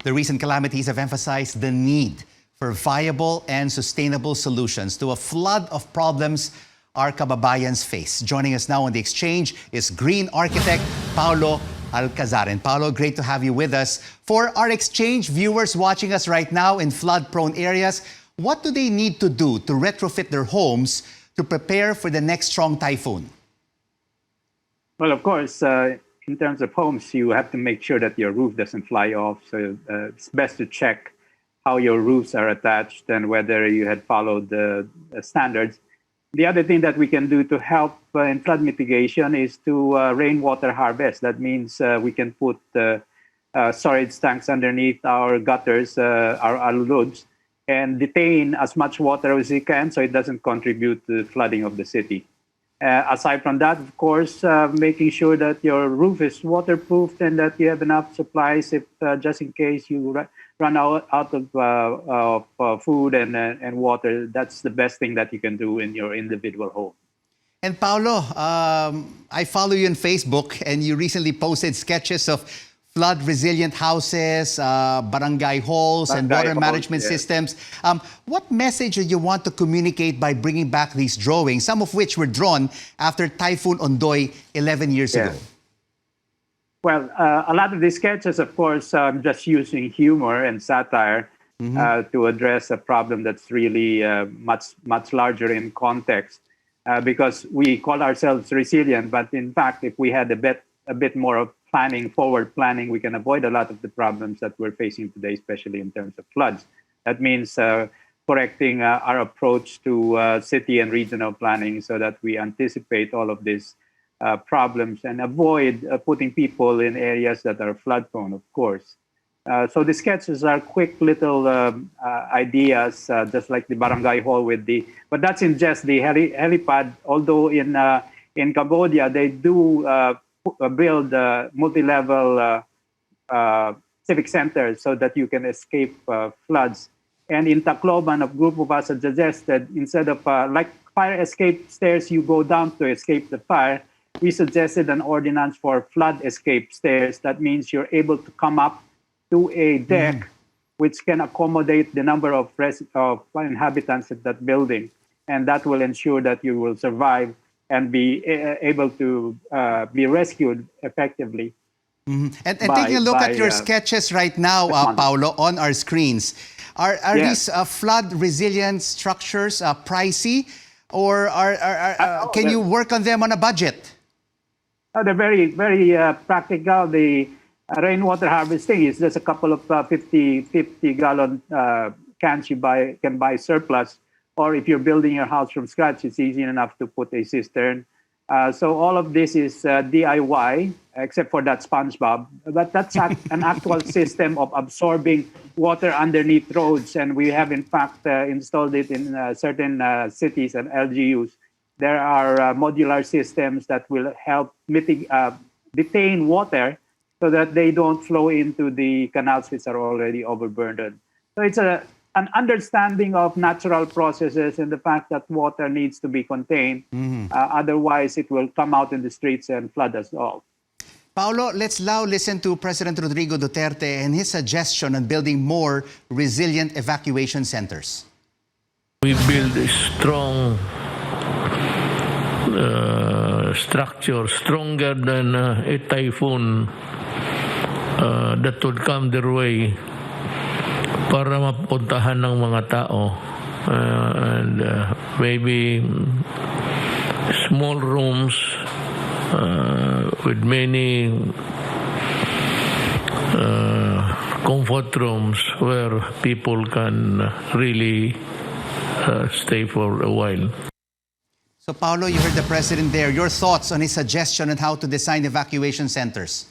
The recent calamities have emphasized the need for viable and sustainable solutions to a flood of problems our kababayans face. Joining us now on the exchange is Green Architect Paolo Alcazaren. Paolo, great to have you with us. For our exchange viewers watching us right now in flood-prone areas, what do they need to do to retrofit their homes to prepare for the next strong typhoon? Well, of course, in terms of homes, you have to make sure that your roof doesn't fly off. So it's best to check how your roofs are attached and whether you had followed the standards. The other thing that we can do to help in flood mitigation is to rainwater harvest. That means we can put storage tanks underneath our gutters, our alludes, and detain as much water as we can so it doesn't contribute to the flooding of the city. Aside from that, of course, making sure that your roof is waterproofed and that you have enough supplies if just in case you run out of food and water. That's the best thing that you can do in your individual home. And Paolo, I follow you on Facebook, and you recently posted sketches of flood-resilient houses, barangay halls, and water management systems. What message do you want to communicate by bringing back these drawings, some of which were drawn after Typhoon Ondoy 11 years ago? Well, a lot of these sketches, of course, just using humor and satire to address a problem that's really much larger in context. Because we call ourselves resilient, but in fact, if we had a bit more of forward planning, we can avoid a lot of the problems that we're facing today, especially in terms of floods. That means correcting our approach to city and regional planning so that we anticipate all of these problems and avoid putting people in areas that are flood prone, of course. So the sketches are quick little ideas, just like the barangay hall but that's in just the helipad. Although in Cambodia, they do build multi-level civic centers so that you can escape floods. And in Tacloban, a group of us had suggested, instead of like fire escape stairs, you go down to escape the fire, we suggested an ordinance for flood escape stairs. That means you're able to come up to a deck which can accommodate the number of inhabitants at that building. And that will ensure that you will survive and be able to be rescued effectively. And taking a look at your sketches right now, Paolo, on our screens, are these flood resilient structures pricey, or can you work on them on a budget? They're very, very practical. The rainwater harvesting is just a couple of 50-gallon cans you can buy surplus. Or if you're building your house from scratch, it's easy enough to put a cistern. So all of this is DIY, except for that SpongeBob. But that's an actual system of absorbing water underneath roads. And we have, in fact, installed it in certain cities and LGUs. There are modular systems that will help detain water so that they don't flow into the canals which are already overburdened. So it's an understanding of natural processes and the fact that water needs to be contained. Otherwise, it will come out in the streets and flood us all. Paolo, let's now listen to President Rodrigo Duterte and his suggestion on building more resilient evacuation centers. We build a strong structure, stronger than a typhoon that would come their way, para mapuntahan ng mga tao, and maybe small rooms with many comfort rooms where people can really stay for a while. So Paolo, you heard the President there. Your thoughts on his suggestion on how to design evacuation centers?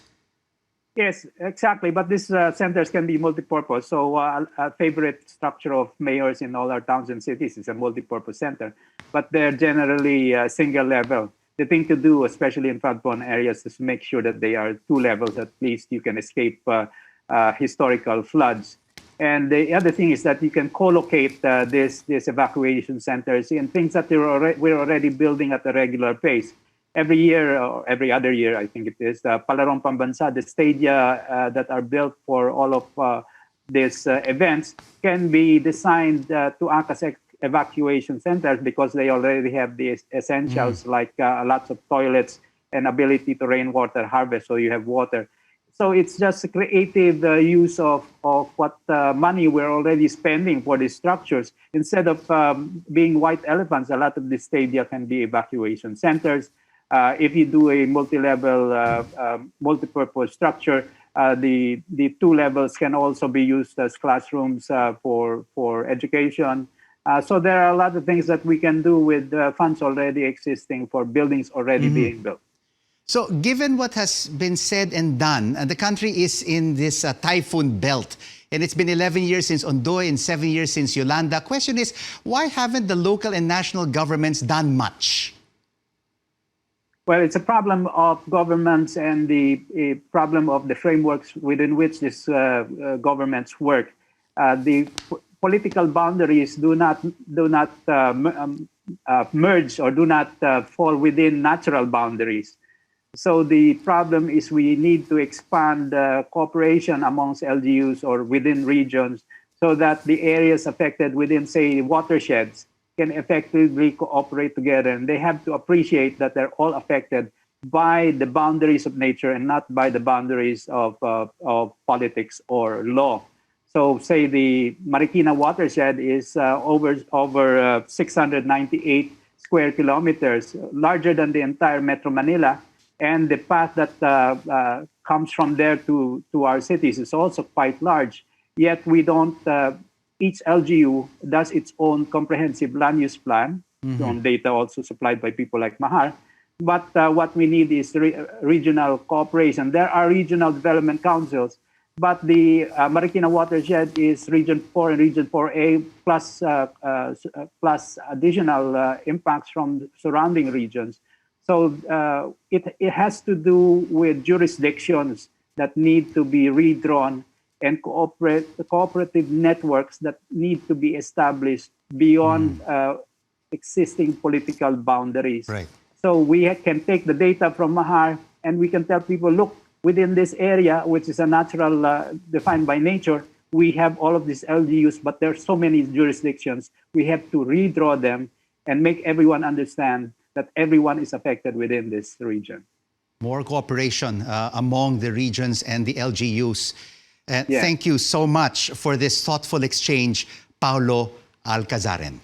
Yes, exactly. But these centers can be multi-purpose. So a favorite structure of mayors in all our towns and cities is a multi-purpose center. But they're generally single level. The thing to do, especially in flood-prone areas, is make sure that they are 2 levels. At least you can escape historical floods. And the other thing is that you can co-locate these evacuation centers in things that we're already building at a regular pace. Every year, or every other year, I think it is, Palarong Pambansa, the stadia that are built for all of these events can be designed to act as evacuation centers because they already have the essentials like lots of toilets and ability to rainwater harvest, so you have water. So it's just a creative use of what money we're already spending for these structures. Instead of being white elephants, a lot of these stadia can be evacuation centers. If you do a multi-level, multi-purpose structure, the two levels can also be used as classrooms for education. So there are a lot of things that we can do with funds already existing for buildings already being built. So given what has been said and done, the country is in this typhoon belt. And it's been 11 years since Ondoy and 7 years since Yolanda. Question is, why haven't the local and national governments done much? Well, it's a problem of governments and the problem of the frameworks within which these governments work. The political boundaries do not merge or do not fall within natural boundaries. So the problem is we need to expand cooperation amongst LGUs or within regions so that the areas affected within, say, watersheds can effectively cooperate together. And they have to appreciate that they're all affected by the boundaries of nature and not by the boundaries of politics or law. So say the Marikina watershed is over 698 square kilometers, larger than the entire Metro Manila. And the path that comes from there to our cities is also quite large. Yet we don't, each LGU does its own comprehensive land use plan, on data also supplied by people like Mahar. But what we need is regional cooperation. There are regional development councils, but the Marikina watershed is Region 4 and Region 4A plus additional impacts from surrounding regions. So it has to do with jurisdictions that need to be redrawn and cooperative networks that need to be established beyond existing political boundaries. Right. So we can take the data from Mahar and we can tell people, look, within this area, which is a natural defined by nature, we have all of these LGUs, but there are so many jurisdictions. We have to redraw them and make everyone understand that everyone is affected within this region. More cooperation among the regions and the LGUs. Yeah. Thank you so much for this thoughtful exchange, Paolo Alcazaren.